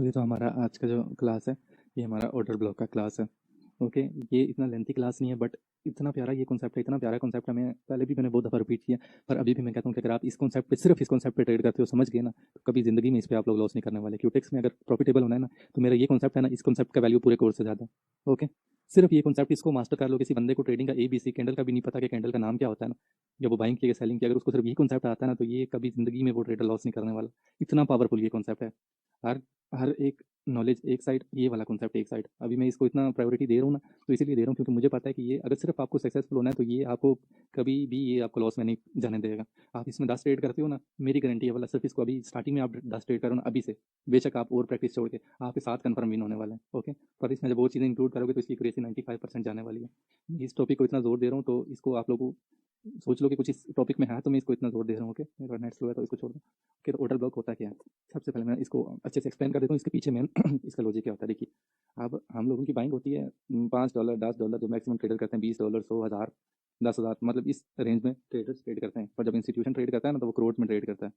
ये तो हमारा आज का जो क्लास है, ये हमारा ऑर्डर ब्लॉक का क्लास है। ओके, ये इतना लेंथी क्लास नहीं है, बट इतना प्यारा ये कॉन्सेप्ट है, इतना प्यारा कॉन्सेप्ट है। मैं पहले भी मैंने बहुत दफ़ा रिपीट किया, पर अभी भी मैं कहता हूँ कि अगर आप इस कॉन्सेप्ट पे सिर्फ इस कॉन्सेप्ट पे ट्रेड करते हो, समझ गए ना, तो कभी ज़िंदगी में इस पे आप लोग लॉस नहीं करने वाले। क्यूटेक्स में अगर प्रॉफिटेबल होना है ना, तो मेरा ये कॉन्सेप्ट है ना, इस कॉन्सेप्ट का वैल्यू पूरे कोर्स से ज़्यादा है। ओके, सिर्फ ये कॉन्सेप्ट इसको मास्टर कर लो। किसी बंदे को ट्रेडिंग का ABC कैंडल का भी नहीं पता कि कैंडल का नाम क्या होता है ना, जब वो बाइंग किया सेलिंग किया, अगर उसको सिर्फ ये कॉन्सेप्ट आता है ना, तो ये कभी ज़िंदगी में वो ट्रेडर लॉस नहीं करने वाला। इतना पावरफुल ये कॉन्सेप्ट है। हर हर एक नॉलेज एक साइड, ये वाला कॉन्सेप्ट एक साइड। अभी मैं इसको इतना प्रायोरिटी दे रहा हूँ ना, तो इसीलिए दे रहा हूँ क्योंकि मुझे पता है कि ये अगर सिर्फ आपको सक्सेसफुल होना है, तो ये आपको कभी भी ये आपको लॉस में नहीं जाने देगा। आप इसमें 10 ट्रेड करते हो ना, मेरी गारंटी है वाला, सिर्फ इसको अभी स्टार्टिंग में आप 10 ट्रेड करो ना अभी से, बेशक आप और प्रैक्टिस छोड़ के, आपके साथ कन्फर्म विन होने वाले हैं। ओके, पर इसमें जब वो चीज़ें इंक्लूड करोगे तो इसकी एक्यूरेसी 95% जाने वाली है। इस टॉपिक को इतना जोर दे रहा हूँ, तो इसको आप लोगों सोच लो कि कुछ इस टॉपिक में है, तो मैं इसको इतना जोर दे रहा हूँ। ओके, मेरा नेट स्लो है तो इसको छोड़ दो। ओके, तो ऑर्डर ब्लॉक होता क्या है? सबसे पहले मैं इसको अच्छे से एक्सप्लेन कर देता हूँ। इसके पीछे मेन इसका लॉजिक क्या होता है, देखिए। अब हम लोगों की बाइंग होती है $5 $10, जो मैक्सिमम ट्रेडर करते हैं $20 100,000 10,000, मतलब इस रेंज में ट्रेडर्स ट्रेड करते हैं। पर जब इंस्टीट्यूशन ट्रेड करता है ना, तो वो करोड़ में ट्रेड करता है।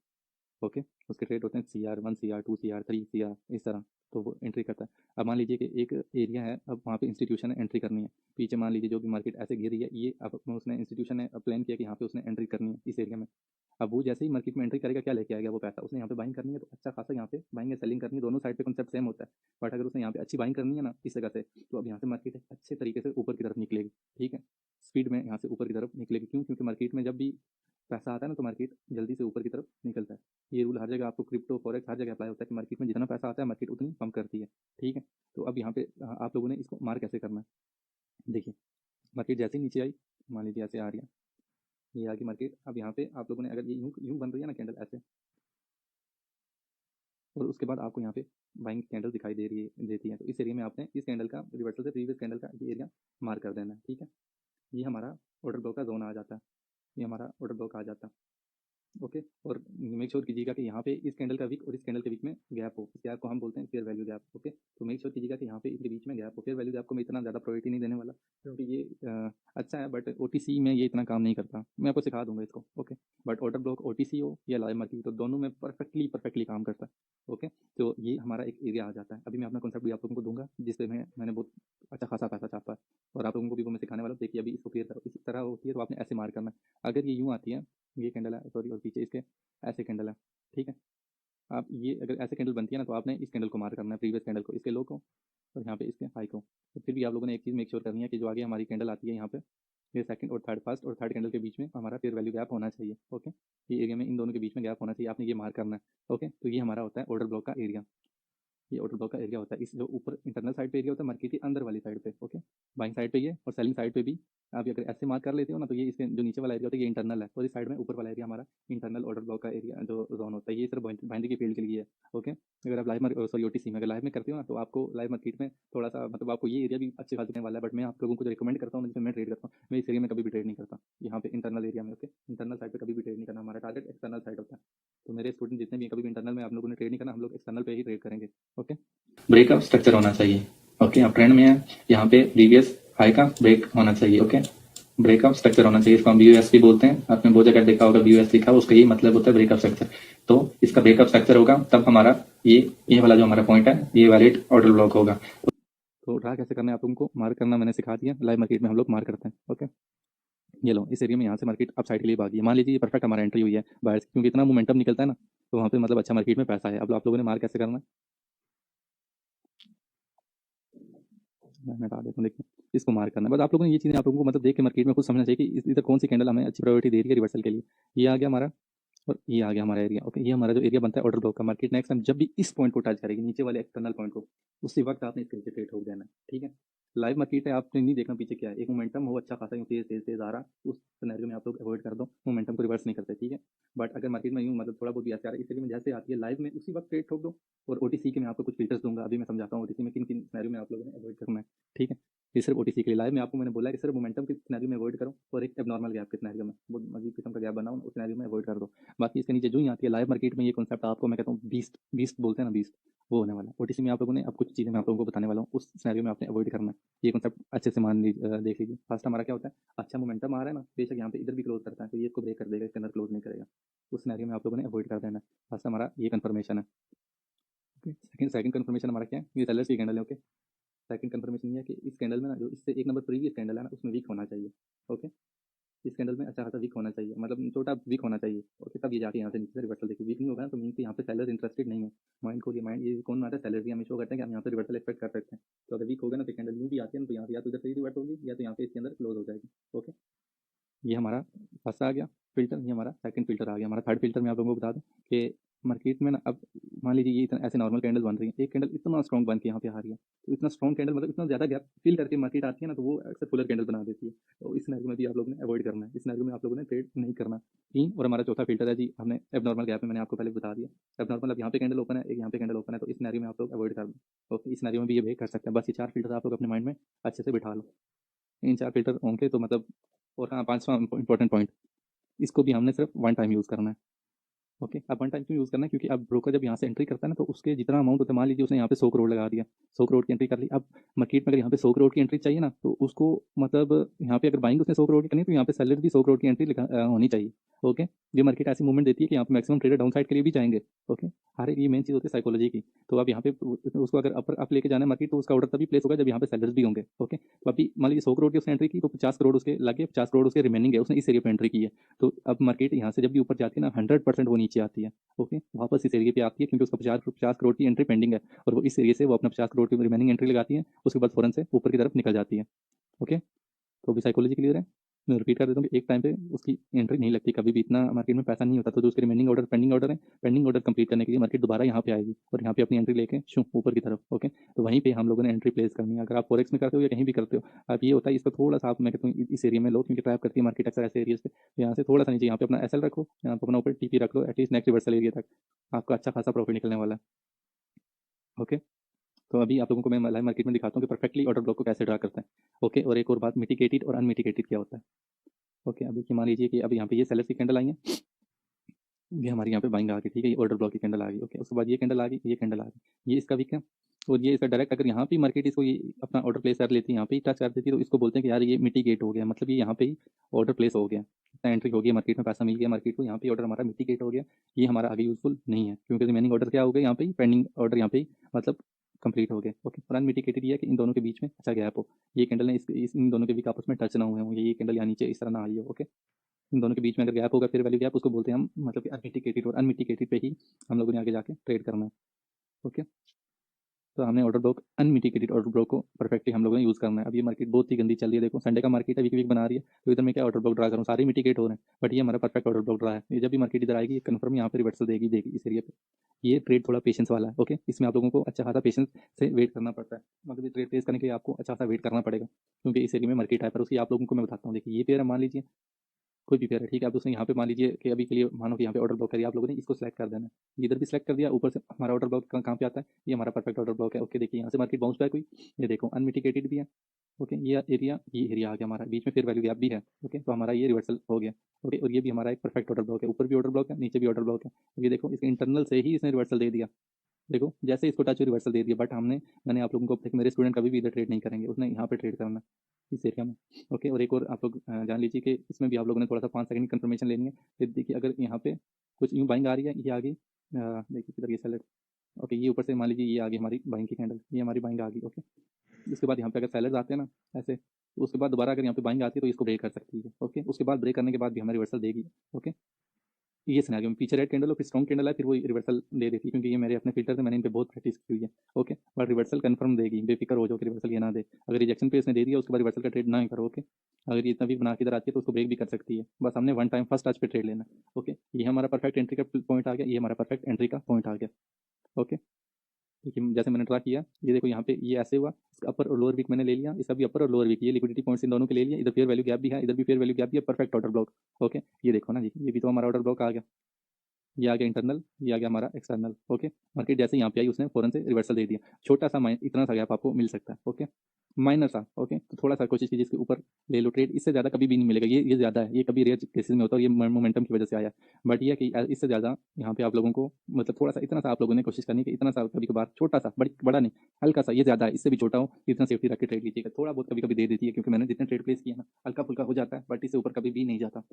ओके, उसके ट्रेड होते हैं CR 1 CR 2 CR 3 CR, इस तरह। तो वो एंट्री करता है। अब मान लीजिए कि एक एरिया है, अब वहाँ पे इंस्टीट्यूशन है, एंट्री करनी है। पीछे मान लीजिए जो भी मार्केट ऐसे गिर रही है, ये अब उसने इंस्टीट्यूशन ने प्लान किया कि यहाँ पे उसने एंट्री करनी है इस एरिया में। अब वो जैसे ही मार्केट में एंट्री करेगा, क्या लेके आएगा वो पैसा, उसने यहाँ पे बाइंग करनी है, तो अच्छा खासा यहाँ पे बाइंग या सेलिंग करनी है, दोनों साइड पे कॉन्सेप्ट सेम होता है। बट अगर उसने यहाँ पे अच्छी बाइंग करनी है ना इस जगह से, तो अब यहाँ से मार्केट अच्छे तरीके से ऊपर की तरफ निकलेगी। ठीक है, स्पीड में यहाँ से ऊपर की तरफ निकलेगी। क्यों? क्योंकि मार्केट में जब भी पैसा आता है ना, तो मार्केट जल्दी से ऊपर की तरफ निकलता है। ये रूल हर जगह आपको क्रिप्टो फॉरेक्स हर जगह अप्लाई होता है कि मार्केट में जितना पैसा आता है, मार्केट उतनी पंप करती है। ठीक है, तो अब यहाँ पे आप लोगों ने इसको मार कैसे करना है, देखिए। मार्केट जैसे ही नीचे आई, मान लीजिए ऐसे आ रही है, ये आगे मार्केट। अब यहाँ पे आप लोगों ने अगर ये यूं यूं बन रही है ना कैंडल ऐसे, और उसके बाद आपको यहाँ पे बाइंग कैंडल दिखाई दे रही है, देती है, तो इस एरिया में आपने इस कैंडल का रिवर्सल से प्रीवियस कैंडल का ये एरिया मार कर देना है। ठीक है, ये हमारा ऑर्डर ब्लॉक का जोन आ जाता है, ये हमारा ऑर्डर ब्लॉक आ जाता है। ओके, और मेक श्योर कीजिएगा कि यहाँ पे इस कैंडल का विक और इस कैंडल के बीच में गैप हो। इस गैप को हम बोलते हैं फेयर वैल्यू गैप। ओके, तो मेक श्योर कीजिएगा कि यहाँ पे इसके बीच में गैप हो। फेयर वैल्यू गैप को मैं इतना ज़्यादा प्रायोरिटी नहीं देने वाला, क्योंकि ये अच्छा है, बट OTC में ये इतना काम नहीं करता। मैं आपको सिखा दूंगा इसको। Okay, but order block OTC हो या लाइव मार्केट, तो दोनों में परफेक्टली परफेक्टली काम करता है। ओके, तो ये हमारा एक एरिया आ जाता है। अभी मैं अपना कॉन्सेप्ट भी आप लोगों को दूंगा, जिसपे मैंने बहुत अच्छा खासा पैसा छापा है, और आप लोगों को भी वो मैं सिखाने वाला हूँ। देखिए, अभी इसको क्लियर करो। इस तरह होती है तो आपने ऐसे मार करना है। अगर ये यूँ आती है, ये कैंडल है सॉरी, और पीछे इसके ऐसे कैंडल है। ठीक है, आप ये अगर ऐसे कैंडल बनती है ना, तो आपने इस कैंडल को मार करना है, प्रीवियस कैंडल को, इसके लो को, और यहाँ पे इसके हाई को। तो फिर भी आप लोगों ने एक चीज़ मेक श्योर करनी है कि जो आगे हमारी कैंडल आती है यहाँ पे, ये सेकंड और थर्ड, फर्स्ट और थर्ड कैंडल के बीच में हमारा फेयर वैल्यू गैप होना चाहिए। ओके, ये एरिया में इन दोनों के बीच में गैप होना चाहिए, आपने ये मार करना है। ओके, तो ये हमारा होता है ऑर्डर ब्लॉक का एरिया। ये ऑर्डर ब्लॉक का एरिया होता है। इस जो ऊपर इंटरनल साइड पे एरिया होता है मार्केट के अंदर वाली साइड पे। ओके, बाइंग साइड पे ये, और सेलिंग साइड पे भी आप अगर ऐसे मार्क कर लेते हो ना, तो ये इसके जो नीचे वाला एरिया होता है ये इंटरनल है, और इस साइड में ऊपर वाला एरिया हमारा इंटरनल ऑर्डर ब्लॉक का एरिया जो जोन होता है। ये सिर्फ बाइंडिंग की फील्ड के लिए है। ओके, अगर आप लाइव सॉरी OTC में अगर लाइव में करते हो ना, तो आपको लाइव मार्केट में थोड़ा सा मतलब आपको ये एरिया भी अच्छे खासे देने वाला है। बट मैं आप लोगों को जो रिकमेंड करता हूँ, जिसमें मैं ट्रेड करता हूँ, मैं इस एरिया में कभी भी ट्रेड नहीं करता, यहाँ पे इंटरनल एरिया में। ओके, इंटरनल साइड पे कभी भी ट्रेड नहीं करना, हमारा टारगेट एक्सटर्नल साइड होता है। तो मेरे स्टूडेंट जितने भी कभी भी इंटरनल में आप लोगों ने ट्रेड नहीं करना, हम लोग एक्सटर्नल पे ही ट्रेड करेंगे। ओके, ब्रेकअप स्ट्रक्चर होना चाहिए। ओके, अब ट्रेंड में है, यहाँ पे प्रीवियस हाई का ब्रेक होना चाहिए। ओके, ब्रेकअप स्ट्रक्चर होना चाहिए, इसको हम BUS भी बोलते हैं। आपने बहुत जगह देखा होगा BUS लिखा, उसका यही मतलब होता है ब्रेकअप स्ट्रक्चर। तो इसका ब्रेकअप स्ट्रक्चर होगा तब हमारा ये वाला जो हमारा पॉइंट है, ये वैलिड ऑर्डर ब्लॉक होगा। तो ड्रा कैसे करना है आप लोगों को, मार्क करना मैंने सिखा दिया। लाइव मार्केट में हम लोग मार्क करते हैं। ओके, ये लो, इस एरिया में यहाँ से मार्केट अप साइड के लिए भागी है। मान लीजिए ये परफेक्ट हमारा एंट्री हुई है बायर्स, क्योंकि इतना मोमेंटम निकलता है ना, तो वहाँ पे मतलब अच्छा मार्केट में पैसा है। अब आप लोगों ने मार्क कैसे करना है, मैं हटा देता हूँ। देखिए, इसको मार्क करना है। बस आप लोगों ने ये चीज़ें आप लोगों को मतलब देख के मार्केट में खुद समझना चाहिए कि इधर कौन सी कैंडल हमें अच्छी प्रायोरिटी दे रही है रिवर्सल के लिए। ये आ गया हमारा, और ये आ गया हमारा एरिया। ओके, ये हमारा जो एरिया बनता है ऑर्डर ब्लॉक का। मार्केट नेक्स्ट टाइम जब भी इस पॉइंट को टच करेगी, नीचे वाले एक्सटर्नल पॉइंट को, उसी वक्त आपने इसके नीचे ट्रेड ठोक देना है। ठीक है, लाइव मार्केट है, आपने नहीं देखना पीछे क्या है। एक मोमेंटम हो अच्छा खासा, तेज तेज तेज आ रहा, उस सिनेरियो में आप लोग अवॉइड कर दो, मोमेंटम को रिवर्स नहीं करते। ठीक है, बट अगर मार्केट में यूँ मतलब थोड़ा बहुत भी ऐसे आ रहा है, इसलिए में जैसे आती है लाइव में उसी वक्त ट्रेड ठोक दो। और OTC के मैं आपको कुछ फीचर्स दूंगा, अभी मैं समझाता हूँ OTC में किन किन सिनेरियो में आप लोगों ने अवॉइड करना है। ठीक है, ये सिर्फ OTC के लिए। लाइव में आपको मैंने बोला है कि सिर्फ मोमेंटम के सिनेरियो में अवॉइड करो, और एक एबनॉर्मल गैप के सिनेरियो में, बहुत अजीब किस्म का गैप बनाओ, उस सिनेरियो में अवॉइड कर दो। बाकी इसके नीचे जो ही आती है लाइव मार्केट में, ये कॉन्सेप्ट आपको मैं कहता हूँ बीस्ट बीस्ट बोलते हैं ना, बीस्ट, वो होने वाला है। OTC में आप लोगों ने अब कुछ चीज़ें मैं आप लोगों को बताने वाला हूँ, उस सिनेरियो में आपने अवॉइड करना है। ये कॉन्सेप्ट अच्छे से देख लीजिए। फर्स्ट हमारा क्या होता है, अच्छा मोमेंटम आ रहा है ना, बेशक यहाँ पे इधर भी क्लोज करता है, तो ये इसको ब्रेक कर देगा, इसके अंदर क्लोज नहीं करेगा। उस सिनेरियो में आप लोगों ने अवॉइड कर देना है। फर्स्ट हमारा ये कन्फर्मेशन है। सेकंड कंफर्मेशन हमारा क्या है, ये सेलर्स की कैंडल है। ओके, सेकंड कंफर्मेशन ये है कि इस कैंडल में ना जो इससे एक नंबर प्रीवियस कैंडल है ना उसमें वीक होना चाहिए। ओके, इस कैंडल में अच्छा खासा वीक होना चाहिए, मतलब छोटा वीक होना चाहिए। ओके, तब ये जाके यहाँ से नीचे से रिवर्सल देखिए। वीक नहीं होगा ना तो मीन यहाँ पे सेलर इंटरेस्टेड नहीं है। माइंड को ये माइंड ये कौन मारता है, सेलर भी हमें शो करते हैं कि हम यहाँ पे रिवर्सल एक्सपेक्ट कर सकते हैं। तो अगर वीक होगा ना तो कैंडल यूँ भी आती है ना तो यहाँ से या तो इधर से रिवर्स होगी या तो यहाँ पे इसके अंदर क्लोज हो जाएगी। ओके, ये हमारा फर्स्ट आ गया फिल्टर, ये हमारा सेकंड फिल्टर आ गया। हमारा थर्ड फिल्टर मैं आप लोगों को बता दूं कि मार्केट में ना अब मान लीजिए ये ऐसे नॉर्मल कैंडल बन रही है, एक कैंडल इतना स्ट्रॉन्ग बन के यहाँ पे आ रही है, तो इतना स्ट्रॉन्ग कैंडल मतलब इतना ज़्यादा गैप फिल करके मार्केट आती है ना तो वो अक्सर फुलर कैंडल बना देती है। तो इस सिनेरियो में भी आप लोगों ने अवॉइड करना है, इस सिनेरियो में आप लोगों ने ट्रेड नहीं करना। तीन और हमारा चौथा फिल्टर है जी, हमने एबनॉर्मल गैप में मैंने आपको पहले बता दिया। एबनॉर्मल अब यहाँ पे कैंडल ओपन है, एक यहाँ पे कैंडल ओपन है, तो इस सिनेरियो में आप लोग अवॉइड कर दो। ओके, इस सिनेरियो में भी ये बिहेव कर सकते हैं। बस ये चार फिल्टर आप लोग अपने माइंड में अच्छे से बिठा लो। इन चार फिल्टर होंगे तो मतलब, और हाँ पांचवा इंपॉर्टेंट पॉइंट, इसको भी हमने सिर्फ वन टाइम यूज़ करना है। ओके, अब वन टाइम क्यों यूज़ करना है, क्योंकि अब ब्रोकर जब यहाँ से एंट्री करता है ना तो उसके जितना अमाउंट होता है, मान लीजिए उसने यहाँ पे 100 करोड़ लगा दिया, 100 करोड़ की एंट्री कर ली। अब मार्केट में अगर यहाँ पे 100 करोड़ की एंट्री चाहिए ना तो उसको मतलब यहाँ पे अगर बाइंग उसने 100 करोड़ की करनी है तो यहाँ पे सेलर भी 100 करोड़ की एंट्री होनी चाहिए। ओके, ये मार्केट ऐसी मूवमेंट देती है कि यहाँ पे मैक्सिमम ट्रेडर डाउन साइड के लिए भी जाएंगे। ओके, हर एक ये मेन चीज़ होती है साइकोलॉजी की। तो अब यहाँ पे उसको अगर अप लेके जाना है मार्केट तो उसका ऑर्डर तभी प्लेस होगा जब यहाँ पे सेलर्स भी होंगे। ओके, तो अभी मान लीजिए 100 करोड़ की उसने एंट्री की तो 50 करोड़ उसके लगे, 50 करोड़ उसके रिमेनिंग है, उसने इस एरिया पे एंट्री की है। तो अब मार्केट यहाँ से जब भी ऊपर जाती है ना 100% वो नीचे आती है। ओके, वापस इस एरिया पे आती है क्योंकि उसका 50 करोड़ की एंट्री पेंडिंग है और वो इस एरिया से वो अपना 50 करोड़ की रिमेनिंग एंट्री लगाती है, उसके बाद फौरन से ऊपर की तरफ निकल जाती है। ओके, तो अभी साइकोलॉजी क्लियर है। मैं रिपीट कर देता हूँ कि एक टाइम पे उसकी एंट्री नहीं लगती कभी भी, इतना मार्केट में पैसा नहीं होता, तो जो उसके रिमेनिंग ऑर्डर पेंडिंग ऑर्डर है, पेंडिंग ऑर्डर कंप्लीट करने के लिए मार्केट दोबारा यहाँ पे आएगी और यहाँ पे अपनी एंट्री लेके शू ऊपर की तरफ। ओके, तो वहीं पे हम लोगों ने एंट्री प्लेस करनी है। अगर आप फॉरेक्स में करते हो या कहीं भी करते हो, अब ये होता है इसको थोड़ा सा आप, मैं कहता हूँ इस एरिया में लो क्योंकि ट्रैप करती है मार्केट अक्सर ऐसे एरियाज पे। यहाँ से थोड़ा सा नीचे यहाँ पे अपना एसएल रखो, यहाँ पे अपना ऊपर टीपी रख लो, एटलीस्ट नेक्स्ट रिवर्सल एरिया तक आपका अच्छा खासा प्रॉफिट निकलने वाला है। ओके, तो अभी आप लोगों को मैं लाइव मार्केट में दिखाता हूँ कि परफेक्टली ऑर्डर ब्लॉक को कैसे ड्रा करते हैं। ओके, और एक और बात, मिटिगेटेड और अनमिटिगेटेड क्या होता है। ओके, अब देखिए मान लीजिए कि अब यहाँ पे ये सेलर्स की कैंडल आई है, ये हमारे यहाँ पे बाइंग आ गई, ठीक है, ये ऑर्डर ब्लॉक की कैंडल आ गई। ओके, उसके बाद ये कैंडल आ गई, ये कैंडल आ गई, ये इसका वीक है और ये इसका डायरेक्ट अगर यहाँ पे मार्केट इसको ये अपना ऑर्डर प्लेस कर लेती है, यहाँ पे टच कर देती है, तो इसको बोलते हैं कि यार ये मिटिगेट हो गया, मतलब ये यहाँ पे ही ऑर्डर प्लेस हो गया, एंट्री हो गई मार्केट में, पैसा मिल गया मार्केट को, यहाँ पे ऑर्डर हमारा मिटिगेट हो गया, ये हमारा आगे यूजफुल नहीं है क्योंकि रिमेनिंग ऑर्डर क्या हो गया यहाँ पे, पेंडिंग ऑर्डर यहाँ पे मतलब कंप्लीट हो गया। ओके, और अनमिटिगेटेड ये है कि इन दोनों के बीच में अच्छा गैप हो, ये कैंडल ने इन दोनों के बीच आपस में टच ना हुए हों, ये कैंडल यहाँ नीचे इस तरह ना आई हो। ओके, इन दोनों के बीच में अगर गैप होगा फिर वैल्यू गैप, उसको बोलते हैं हम मतलब कि अनमिटिगेटेड, और अनमिटिगेटेड पे ही हम लोगों ने आगे जाके ट्रेड करना है। ओके, तो हमने order block, unmitigated order block को परफेक्टली हम लोगों ने यूज़ करना है। अब ये मार्केट बहुत ही गंदी चल रही है, देखो संडे का मार्केट है, वीक वीक बना रही है, तो इधर मैं क्या ऑर्डर ब्लॉक ड्रा करूँ, सारे मिटिगेट हो रहे हैं, बट ये हमारा परफेक्ट ऑर्डर ब्लॉक ड्रा है। ये जब भी मार्केट इधर आएगी कन्फर्म यहाँ पे रिवर्सल देगी देगी इस एरिया पे। ये ट्रेड थोड़ा पेशेंस वाला है। ओके, इसमें आप लोगों को अच्छा खासा पेशेंस से वेट करना पड़ता है, मतलब ये ट्रेड प्लेस करने के लिए आपको अच्छा खासा वेट करना पड़ेगा क्योंकि इस एरिया में मार्केट है। पर उसकी आप लोगों को मैं बताता हूँ, देखिए ये पेयर है, मान लीजिए कोई भी पेयर है, ठीक है, अब उसने यहाँ पे मान लीजिए कि अभी के लिए मानो कि यहाँ पे ऑर्डर ब्लॉक करिए, आप लोगों ने इसको सिलेक्ट कर देना है, इधर भी सिलेक्ट कर दिया, ऊपर से हमारा ऑर्डर ब्लॉक कहाँ पे आता है, ये हमारा परफेक्ट ऑर्डर ब्लॉक है। ओके, देखिए यहाँ से मार्केट बाउंस बैक हुई, ये देखो अनमिटिगेटेड भी है। ओके, ये एरिया आ गया हमारा, बीच में फिर वैल्यू गैप भी है। ओके, तो हमारा ये रिवर्सल हो गया। ओके, और ये भी हमारा एक परफेक्ट ऑर्डर ब्लॉक है, ऊपर भी ऑर्डर ब्लॉक है, नीचे भी ऑर्डर ब्लॉक है। ये देखो इसके इंटरनल से ही इसने रिवर्सल दे दिया, देखो जैसे इसको टच रिवर्सल दे दिया, बट मैंने आप लोगों को, मेरे स्टूडेंट कभी भी इधर ट्रेड नहीं करेंगे, उसने यहाँ पे ट्रेड करना इस एरिया में। ओके, और एक और आप लोग जान लीजिए कि इसमें भी आप लोगों ने थोड़ा सा 5 सेकंड की कंफर्मेशन लेनी है। फिर देखिए अगर यहाँ पे कुछ यूँ बाइंग आ रही है, ये आ गई, देखिए किधर ये सेलर। ओके, ये ऊपर से मान लीजिए ये आ गई हमारी बाइंग की कैंडल, ये हमारी बाइंग आ गई। ओके, इसके बाद यहाँ पे अगर सेलर्स आते हैं ना ऐसे, तो उसके बाद दोबारा अगर यहाँ पे बाइंग आती है तो इसको ब्रेक कर सकती है। ओके, उसके बाद ब्रेक करने के बाद भी हमें रिवर्सल देगी। ओके, ये सिनेरियो में पीछे रेड कैंडल और फिर स्ट्रॉन्ग कैंडल है, फिर वो रिवर्सल दे देती है क्योंकि ये मेरे अपने फिल्टर से मैंने इन पे बहुत प्रैक्टिस की हुई है। ओके, बट रिवर्सल कंफर्म देगी, बेफिक्र हो जाओ कि रिवर्सल ये ना दे। अगर रिजेक्शन पे इसने दे दिया उसके बाद रिवर्सल का ट्रेड ना ही करो। ओके, अगर ये तभी बना के इधर आती है तो उसको ब्रेक भी कर सकती है, बस हमने वन टाइम फर्स्ट टच पे ट्रेड लेना। ओके, ये हमारा परफेक्ट एंट्री का पॉइंट आ गया, ये हमारा परफेक्ट एंट्री का पॉइंट आ गया। ओके, देखिए जैसे मैंने ड्रा किया, ये देखो यहाँ पे ये ऐसे हुआ, इसका अपर और लोअर वीक मैंने ले लिया, इसका भी अपर और लोअर वीक, ये लिक्विडिटी पॉइंट्स इन दोनों के ले लिया, इधर फेयर वैल्यू गैप भी है, इधर भी फेयर वैल्यू गैप भी है, परफेक्ट ऑर्डर ब्लॉक। ओके, ये देखो ना जी, ये भी तो हमारा ऑर्डर ब्लॉक आ गया, ये आ गया इंटरनल, ये आ गया हमारा एक्सटर्नल। ओके, मार्केट जैसे यहाँ पे आई उसने फौरन से रिवर्सल दे दिया, छोटा सा इतना सा गैप आपको मिल सकता है। ओके, माइनर सा। ओके, तो थोड़ा सा कोशिश कीजिए इसके ऊपर ले लो ट्रेड, इससे ज़्यादा कभी भी नहीं मिलेगा, ये ज़्यादा है, ये कभी रेयर केसेस में होता है और ये मोमेंटम की वजह से आया। बट ये कि इससे ज़्यादा यहाँ पे आप लोगों को मतलब थोड़ा सा इतना सा आप लोगों ने कोशिश करनी है कि इतना सा कभी कभार, छोटा सा, बड़ा नहीं, हल्का सा, ये ज़्यादा है, इससे भी छोटा हो, इतना सेफ्टी रख के ट्रेड लीजिएगा। थोड़ा बहुत कभी कभी दे देती है क्योंकि मैंने जितने ट्रेड प्लेस किया ना, हल्का फुल्का हो जाता है, बट इससे ऊपर कभी भी नहीं जाता।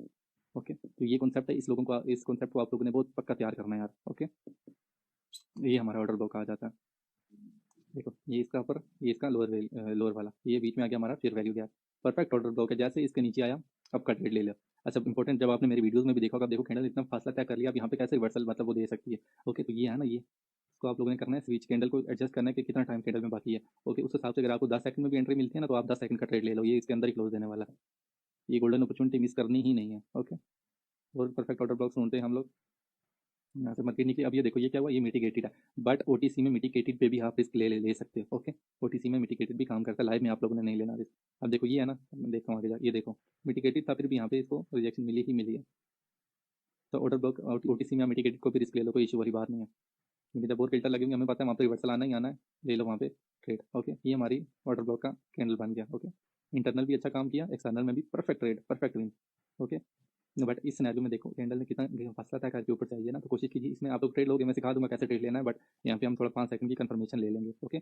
ओके, तो ये कॉन्सेप्ट है, इस कॉन्सेप्ट को आप लोगों ने बहुत पक्का तैयार करना है यार। ओके। ये हमारा ऑर्डर ब्लॉक आ जाता है। देखो ये इसका अपर, ये इसका लोअर वाला, ये बीच में आ गया हमारा fair value gap. Perfect order block है, जैसे इसके नीचे आया अब का ट्रेड ले लिया। अच्छा इंपॉर्टेंट, जब आपने मेरी वीडियोस में भी देखा होगा, देखो कैंडल इतना फासला तय कर लिया, अब यहाँ पे कैसे रिवर्सल मतलब वो दे सकती है। ओके तो ये है ना, ये इसको आप लोगों ने करना है, स्विच कैंडल को एडजस्ट करना है कि कितना टाइम कैंडल में बाकी है। ओके उस हिसाब से अगर आपको 10 सेकंड में भी एंट्री मिलती है ना, तो आप 10 सेकंड का ट्रेड ले लो, ये इसके अंदर ही क्लोज देने वाला है। ये गोल्डन अपॉर्चुनिटी मिस करनी ही नहीं है। ओके और परफेक्ट ऑर्डर ब्लॉक ढूंढते हैं हम लोग, यहाँ से मार्केट निकली। अब ये देखो ये क्या हुआ, ये मिटिगेटेड है, बट ओटीसी में मिटिगेटेड पे भी आप रिस्क ले सकते हो। ओके ओटीसी में मिटिगेटेड भी काम करता है, लाइव में आप लोगों ने नहीं लेना रिस्क। अब देखो ये है ना, मैं देखता हूँ आगे जा, ये देखो मिटिगेटेड था, फिर भी यहाँ पे इसको रिजेक्शन मिली है। तो ऑर्डर ब्लॉक ओटीसी में मिटिगेटेड को भी रिस्क ले लो, कोई इशू वाली बात नहीं है, क्योंकि जब और फिल्टर लगेंगे हमें पता है वहाँ पे रिवर्सल आना ही आना है, ले लो वहाँ पे ट्रेड। ओके ये हमारी ऑर्डर ब्लॉक का कैंडल बन गया। ओके इंटरनल भी अच्छा काम किया, एक्सटर्नल में भी perfect trade, perfect win. Okay but इस सिनेरियो में देखो कैंडल ने कितना फासला तय करके ऊपर चाहिए ना, तो कोशिश कीजिए इसमें आप लोग ट्रेड लोगे, मैं सिखा दूंगा कैसे ट्रेड लेना है, बट यहाँ पे हम थोड़ा 5 सेकंड की कंफर्मेशन ले लेंगे। ओके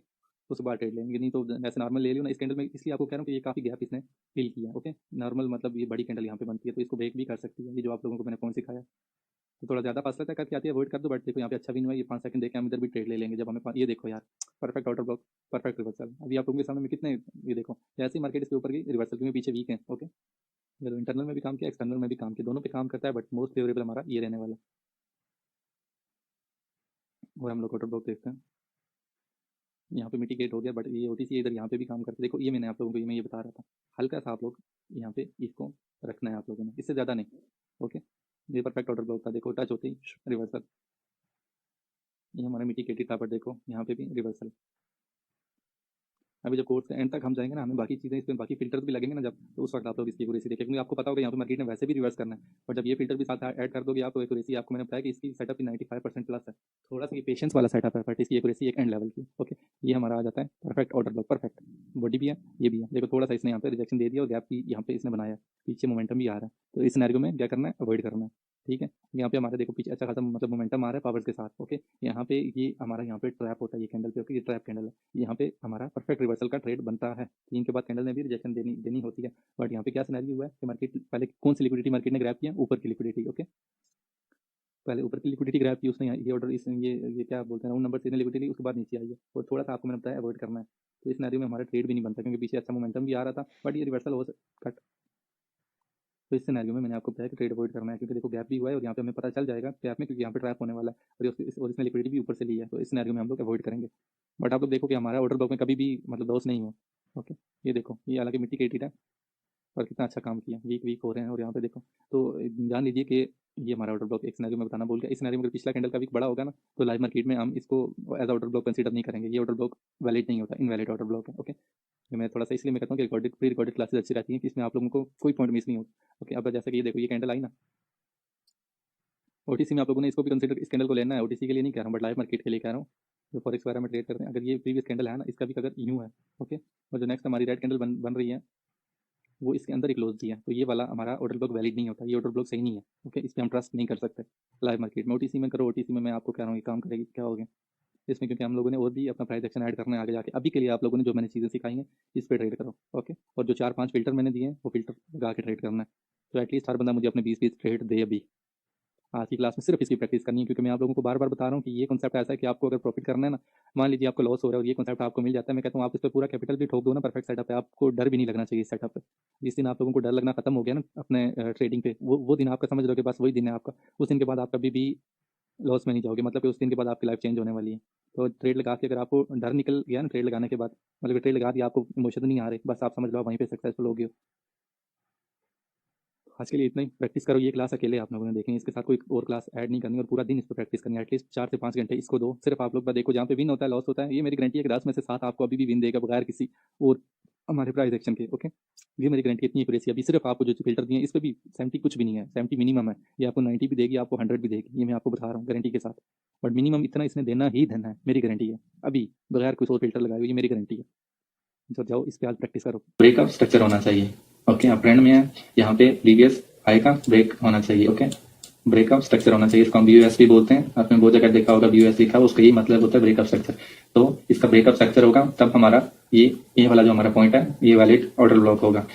उसके बाद ट्रेड लेंगे, नहीं तो ऐसे नॉर्मल ले लियो ना इस कैंडल में, इसलिए आपको कह रहा हूँ कि ये काफी गैप इसने फिल किया। ओके नॉर्मल मतलब ये बड़ी कैंडल यहाँ पे बनती है, तो इसको ब्रेक भी कर सकती है, ये जो आप लोगों को मैंने पॉइंट सिखाया। तो थोड़ा ज़्यादा फासला तय करके आती है, अवॉइड कर दो, बट देखो यहाँ पे अच्छा भी नहीं हुआ, ये 5 सेकंड देके हम इधर भी ट्रेड ले लेंगे जब हमें ये देखो यार perfect order block, perfect reversal. अभी आप लोगों के सामने में कितने, ये देखो जैसे ही मार्केट इसके ऊपर की रिवर्सल क्योंकि पीछे वीक है। ओके ये इंटरनल में भी काम किया, एक्सटर्नल में भी काम किया, दोनों पे काम करता है, बट मोस्ट फेवरेबल हमारा ये रहने वाला। और हम लोग ऑर्डर ब्लॉक देखते हैं, यहाँ पे मिटिगेट हो गया, बट ये ओटीसी इधर यहाँ पे भी काम करता है। देखो ये मैंने आप लोगों को मैं ये बता रहा था, हल्का सा आप लोग यहाँ पे इसको रखना है आप लोगों ने, इससे ज़्यादा नहीं। ओके ये परफेक्ट ऑर्डर ब्लॉक था, देखो टच होती रिवर्सल, ये हमारा मिटिगेटेड था, बट देखो यहाँ पे भी रिवर्सल। अभी जब कोर्स के एंड तक हम जाएंगे ना, हमें बाकी चीज़ें इसमें बाकी फिल्टर भी लगेंगे ना जब, तो उस वक्त आप लोग इसकी एक्यूरेसी देखें, क्योंकि आपको पता होगा यहाँ पे मार्केट ने वैसे भी रिवर्स करना है, और जब ये फिल्टर भी साथ ऐड कर दोगे आप, तो एक्यूरेसी आपको मैंने बताया कि इसकी सेटअप 95% प्लस है। थोड़ा सा ये पेशेंस वाला सेटअप है, बट इसकी एक्यूरेसी एक एंड लेवल की। ओके ये हमारा आ जाता है perfect order block, perfect body भी है, ये भी है। देखो थोड़ा सा इसने यहाँ पे रिजेक्शन दे दिया और गैप भी यहाँ पे इसने बनाया, पीछे मोमेंटम भी आ रहा है, तो इस सिनेरियो में क्या करना है, अवॉइड करना है। ठीक है यहाँ पे हमारे देखो पीछे अच्छा खासा मतलब मोमेंटम आ रहा है पावर्स के साथ। ओके यहाँ पे ये हमारा यहाँ पे ट्रैप होता है, ये कैंडल पे। ओके ये ट्रैप कैंडल है, यहाँ पे हमारा परफेक्ट रिवर्सल का ट्रेड बनता है, 3 के बाद कैंडल ने भी रिजेक्शन देनी होती है। बट यहाँ पे क्या सिनेरियो हुआ है कि मार्केट पहले कौन सी लिक्विडिटी मार्केट ने ग्रैब किया, ऊपर की लिक्विडिटी। ओके पहले ऊपर की लिक्विडिटी ग्रैब की उसने, ये ऑर्डर इस ये क्या बोलते हैं राउंड नंबर 3 लिक्विडिटी, उसके बाद नीचे आई है, और थोड़ा सा आपको मैंने बताया अवॉइड करना है। तो इस सिनेरियो में हमारा ट्रेड भी नहीं बनता, क्योंकि पीछे अच्छा मोमेंटम भी आ रहा था, बट ये रिवर्सल हो कट। तो इस सिनेरियो में मैंने आपको बताया कि ट्रेड अवॉइड करना है, क्योंकि देखो गैप भी हुआ है और यहाँ पे हमें पता चल जाएगा गैप में, क्योंकि यहाँ पे ट्रैप होने वाला है, और इसने लिक्विडिटी भी ऊपर से ली है, तो इस सिनेरियो में हम लोग अवॉइड करेंगे। बट आप लोग देखो कि हमारा ऑर्डर ब्लॉक में कभी भी मतलब लॉस नहीं हो। ओके ये देखो ये हालांकि मिटिगेटेड है, और कितना अच्छा काम किया, वीक हो रहे हैं, और यहाँ पे देखो तो जान लीजिए कि ये हमारा ऑर्डर ब्लॉक एक सिनेरियो में बताना भूल गया। इस सिनेरियो में अगर पिछला कैंडल का वीक बड़ा होगा ना, तो लाइव मार्केट में हम इसको एज ऑर्डर ब्लॉक कंसीडर नहीं करेंगे, ये ऑर्डर ब्लॉक वैलिड नहीं होता, इनवैलिड ऑर्डर ब्लॉक है। ओके मैं थोड़ा सा इसलिए मैं कहता हूँ कि प्री रिकॉर्डेड क्लासेस अच्छी रहती हैं, कि इसमें आप लोगों को कोई पॉइंट मिस नहीं हो। ओके अब जैसे कि ये देखो ये कैंडल आई ना, ओटीसी में आप लोगों ने इसको भी कंसीडर, इस कैंडल को लेना है, ओटीसी के लिए नहीं कह रहा हूँ, बट लाइव मार्केट के लिए कह रहा हूँ, जो फॉरेक्स वगैरह में ट्रेड करते हैं। अगर ये प्रीवियस कैंडल है ना, इसका भी अगर यूँ है, ओके और जो नेक्स्ट हमारी रेड कैंडल बन रही है वो इसके अंदर ही क्लोज दिया, तो ये वाला हमारा ऑर्डर ब्लॉक वैलिड नहीं होता, ये ऑर्डर ब्लॉक सही नहीं है। ओके इस पर हम ट्रस्ट नहीं कर सकते लाइव मार्केट में। ओटीसी में करो, ओटीसी में मैं आपको कह रहा हूँ ये काम करेगी, क्या हो गया इसमें, क्योंकि हम लोगों ने और भी अपना प्राइस एक्शन ऐड करना है आगे जाके। अभी के लिए आप लोगों ने जो मैंने चीज़ें सिखाई हैं इस पर ट्रेड करो। ओके और जो 4-5 फिल्टर मैंने दिए हैं वो फिल्टर लगा के ट्रेड करना है, तो एटलीस्ट हर बंदा मुझे अपने 20-20 ट्रेड दे अभी। आज की क्लास में सिर्फ इसकी प्रैक्टिस करनी है, क्योंकि मैं आप लोगों को बार बार बता रहा हूँ कि ये कॉन्सेप्ट ऐसा है कि आपको अगर प्रॉफिट करना है ना, मान लीजिए आपको लॉस हो रहा है और ये कॉन्सेप्ट आपको मिल जाता है, मैं कहता हूँ आप इस पर पूरा कैपिटल भी ठोक दो ना, परफेक्ट सेटअप है, आपको डर भी नहीं लगना चाहिए इस सेटअप पे। जिस दिन आप लोगों को डर लगना खत्म हो गया ना अपने ट्रेडिंग पे, वो दिन आपका समझ लो कि बस वही दिन है आपका, उस दिन के बाद आप कभी भी लॉस में नहीं जाओगे, मतलब कि उस दिन के बाद आपकी लाइफ चेंज होने वाली है। तो ट्रेड लगा के अगर आपको डर निकल गया ना ट्रेड लगाने के बाद, मतलब ट्रेड लगा दिया आपको इमोशन नहीं आ रहे, बस आप समझ लो वहीं पे सक्सेसफुल हो गए। आज के लिए इतना ही, प्रैक्टिस करो, ये क्लास अकेले आप लोगों ने देखनी है, इसके साथ कोई और क्लास ऐड नहीं करनी, और पूरा दिन इस पर प्रैक्टिस करनी है, एटलीस्ट 4 से 5 घंटे इसको दो सिर्फ आप लोग। देखो जहाँ पे विन होता है लॉस होता है, ये मेरी गारंटी है कि 10 में से 7 आपको अभी भी विन देगा बगैर किसी और हमारे प्राइस एक्शन के। ओके ये मेरी गारंटी इतनी एक्यूरेसी, अभी सिर्फ आपको जो फिल्टर दिए इस पर भी 70 कुछ भी नहीं है, 70 मिनिमम है, ये आपको 90 भी देगी, आपको 100 भी देगी, ये मैं आपको बता रहा हूँ गारंटी के साथ, बट मिनिमम इतना इसने देना ही देना है, मेरी गारंटी है, अभी बगैर कुछ और फिल्टर लगाए हुए, ये मेरी गारंटी है। जो जाओ इस पे आज प्रैक्टिस करो। ब्रेकअप स्ट्रक्चर होना चाहिए। ओके आप ट्रेंड में है, यहाँ पे प्रीवियस हाई का ब्रेक होना चाहिए। ओके ब्रेकअप स्ट्रक्चर होना चाहिए, इसको हम BUS भी बोलते हैं, आपने बहुत जगह देखा होगा BUS लिखा, उसका यही मतलब होता है ब्रेकअप स्ट्रक्चर। तो इसका ब्रेकअप स्ट्रक्चर होगा तब हमारा ये वाला जो हमारा पॉइंट है ये वैलिड ऑर्डर ब्लॉक होगा।